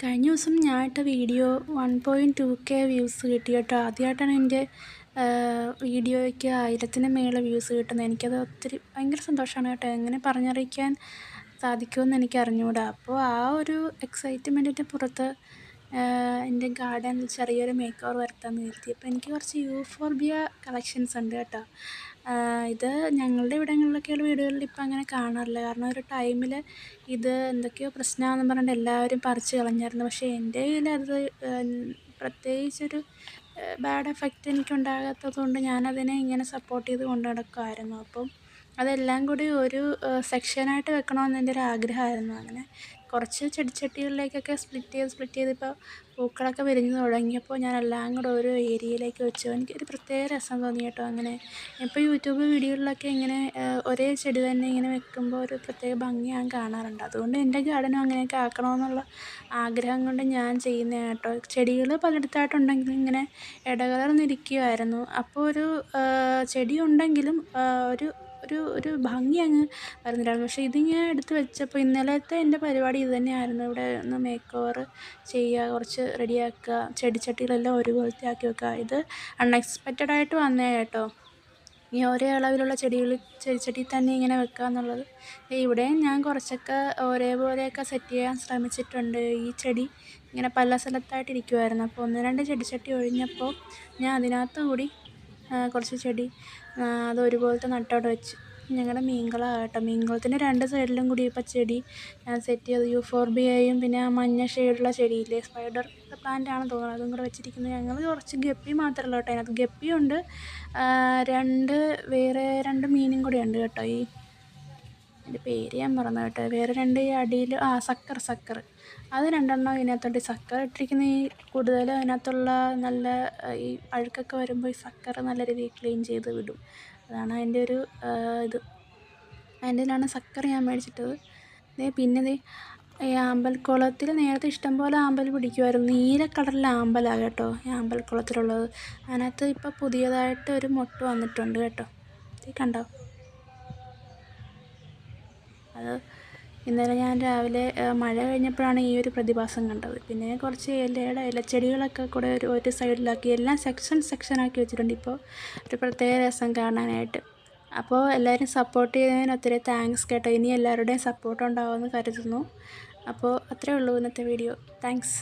കഴിഞ്ഞ ദിവസം ഞാൻ ഇട്ട വീഡിയോ 1.2K വ്യൂസ് കിട്ടി കേട്ടോ. ആദ്യമായിട്ടാണ് എൻ്റെ വീഡിയോയ്ക്ക് 1000-ന് മേലെ വ്യൂസ് കിട്ടുന്നത്. എനിക്കത് ഒത്തിരി ഭയങ്കര സന്തോഷമാണ് കേട്ടോ. എങ്ങനെ പറഞ്ഞറിയിക്കാൻ സാധിക്കുമെന്ന് എനിക്ക് അറിഞ്ഞുകൂടാ. അപ്പോൾ ആ ഒരു എക്സൈറ്റ്മെൻറ്റിൻ്റെ പുറത്ത് എൻ്റെ ഗാർഡനിൽ ചെറിയൊരു മേക്ക് ഓവർ വരുത്താമെന്ന് കരുതി. അപ്പോൾ എനിക്ക് കുറച്ച് യൂഫോർബിയ കളക്ഷൻസ് ഉണ്ട് കേട്ടോ. ഇത് ഞങ്ങളുടെ ഇവിടങ്ങളിലൊക്കെയുള്ള വീടുകളിൽ ഇപ്പം അങ്ങനെ കാണാറില്ല. കാരണം ഒരു ടൈമിൽ ഇത് എന്തൊക്കെയോ പ്രശ്നമാണെന്ന് പറഞ്ഞിട്ട് എല്ലാവരും പറിച്ച് കളഞ്ഞായിരുന്നു. പക്ഷേ എൻ്റെ കയ്യിൽ അത് പ്രത്യേകിച്ചൊരു ബാഡ് എഫക്റ്റ് എനിക്കുണ്ടാകാത്തത് കൊണ്ട് ഞാനതിനെ ഇങ്ങനെ സപ്പോർട്ട് ചെയ്ത് കൊണ്ട് നടക്കുമായിരുന്നു. അപ്പം അതെല്ലാം കൂടി ഒരു സെക്ഷനായിട്ട് വെക്കണമെന്ന് എൻ്റെ ഒരു ആഗ്രഹമായിരുന്നു. അങ്ങനെ കുറച്ച് ചെടിച്ചട്ടികളിലേക്കൊക്കെ സ്പ്ലിറ്റ് ചെയ്ത് ഇപ്പോൾ പൂക്കളൊക്കെ വിരിഞ്ഞ് തുടങ്ങിയപ്പോൾ ഞാൻ എല്ലാം കൂടെ ഒരു ഏരിയയിലേക്ക് വെച്ചു. എനിക്കൊരു പ്രത്യേക രസം തോന്നി കേട്ടോ. അങ്ങനെ ഇപ്പോൾ യൂട്യൂബ് വീഡിയോകളിലൊക്കെ ഇങ്ങനെ ഒരേ ചെടി തന്നെ ഇങ്ങനെ വെക്കുമ്പോൾ ഒരു പ്രത്യേക ഭംഗി ഞാൻ കാണാറുണ്ട്. അതുകൊണ്ട് എൻ്റെ ഗാർഡനും അങ്ങനെയൊക്കെ ആക്കണമെന്നുള്ള ആഗ്രഹം കൊണ്ട് ഞാൻ ചെയ്യുന്നതാണ് കേട്ടോ. ചെടികൾ പലയിടത്തായിട്ടുണ്ടെങ്കിലും ഇങ്ങനെ ഇടകലർന്നിരിക്കുമായിരുന്നു. അപ്പോൾ ഒരു ചെടി ഉണ്ടെങ്കിലും ഒരു ഒരു ഒരു ഭംഗി അങ്ങ് വരുന്നില്ലായിരുന്നു. പക്ഷേ ഇതിങ്ങനെ എടുത്ത് വെച്ചപ്പോൾ ഇന്നലത്തെ എൻ്റെ പരിപാടി ഇത് തന്നെയായിരുന്നു. ഇവിടെ ഒന്ന് മേക്ക് ഓവർ ചെയ്യുക, കുറച്ച് റെഡിയാക്കുക, ചെടിച്ചട്ടികളെല്ലാം ഒരുപോലത്തെ ആക്കി വെക്കുക. ഇത് അൺഎക്സ്പെക്റ്റഡ് ആയിട്ട് വന്നേ കേട്ടോ. ഈ ഒരേ അളവിലുള്ള ചെടിച്ചട്ടിയിൽ തന്നെ ഇങ്ങനെ വെക്കുക എന്നുള്ളത്. ഇവിടെയും ഞാൻ കുറച്ചൊക്കെ ഒരേപോലെയൊക്കെ സെറ്റ് ചെയ്യാൻ ശ്രമിച്ചിട്ടുണ്ട്. ഈ ചെടി ഇങ്ങനെ പല സ്ഥലത്തായിട്ടിരിക്കുമായിരുന്നു. അപ്പോൾ 1-2 ചെടിച്ചട്ടി ഒഴിഞ്ഞപ്പോൾ ഞാൻ അതിനകത്ത് കൂടി കുറച്ച് ചെടി അത് ഒരുപോലത്തെ നട്ടവിടെ വെച്ച്. ഞങ്ങളുടെ മീൻകുളമാണ് കേട്ടോ. മീൻകുളത്തിൻ്റെ 2 സൈഡിലും കൂടി ഇപ്പോൾ ചെടി ഞാൻ സെറ്റ് ചെയ്ത് യൂഫോർബിയയും പിന്നെ ആ മഞ്ഞ ഷെയ്ഡുള്ള ചെടിയില്ലേ, സ്പൈഡർ പ്ലാന്റ് ആണെന്ന് തോന്നുന്നത്, അതും കൂടെ വെച്ചിരിക്കുന്നത്. ഞങ്ങൾ കുറച്ച് ഗപ്പി മാത്രമല്ല കേട്ടോ, അതിനകത്ത് ഗപ്പിയുണ്ട്, വേറെ 2 മീനും കൂടെ ഉണ്ട് കേട്ടോ. എൻ്റെ പേര് ഞാൻ മറന്നു കേട്ടോ. വേറെ 2 ഈ അടിയിൽ സക്കർ അത് 2 ഇതിനകത്തുണ്ട്. ഈ സക്കർ ഇട്ടിരിക്കുന്ന ഈ കൂടുതലും അതിനകത്തുള്ള നല്ല ഈ അഴുക്കൊക്കെ വരുമ്പോൾ ഈ സക്കർ നല്ല രീതിയിൽ ക്ലീൻ ചെയ്ത് വിടും. അതാണ് അതിൻ്റെ ഒരു ഇത്. അതിൻ്റെ ഇതിലാണ് സക്കർ ഞാൻ മേടിച്ചിട്ടത്. പിന്നെ ഈ ആമ്പൽക്കുളത്തിൽ നേരത്തെ ഇഷ്ടംപോലെ ആമ്പൽ പിടിക്കുമായിരുന്നു. നീല കളറിലെ ആമ്പലാണ് കേട്ടോ ഈ ആമ്പൽക്കുളത്തിലുള്ളത്. അതിനകത്ത് ഇപ്പോൾ പുതിയതായിട്ട് ഒരു മൊട്ട് വന്നിട്ടുണ്ട് കേട്ടോ. കണ്ടോ? അത് ഇന്നലെ ഞാൻ രാവിലെ മഴ കഴിഞ്ഞപ്പോഴാണ് ഈ ഒരു പ്രതിഭാസം കണ്ടത്. പിന്നെ കുറച്ച് ഇലച്ചെടികളൊക്കെ കൂടെ ഒരു സൈഡിലാക്കി എല്ലാം സെക്ഷനാക്കി വെച്ചിട്ടുണ്ട്. ഇപ്പോൾ ഒരു പ്രത്യേക രസം കാണാനായിട്ട്. അപ്പോൾ എല്ലാവരും സപ്പോർട്ട് ചെയ്തതിന് ഒത്തിരി താങ്ക്സ് കേട്ടോ. ഇനി എല്ലാവരുടെയും സപ്പോർട്ട് ഉണ്ടാവുമെന്ന് കരുതുന്നു. അപ്പോൾ അത്രയേ ഉള്ളൂ ഇന്നത്തെ വീഡിയോ. താങ്ക്സ്.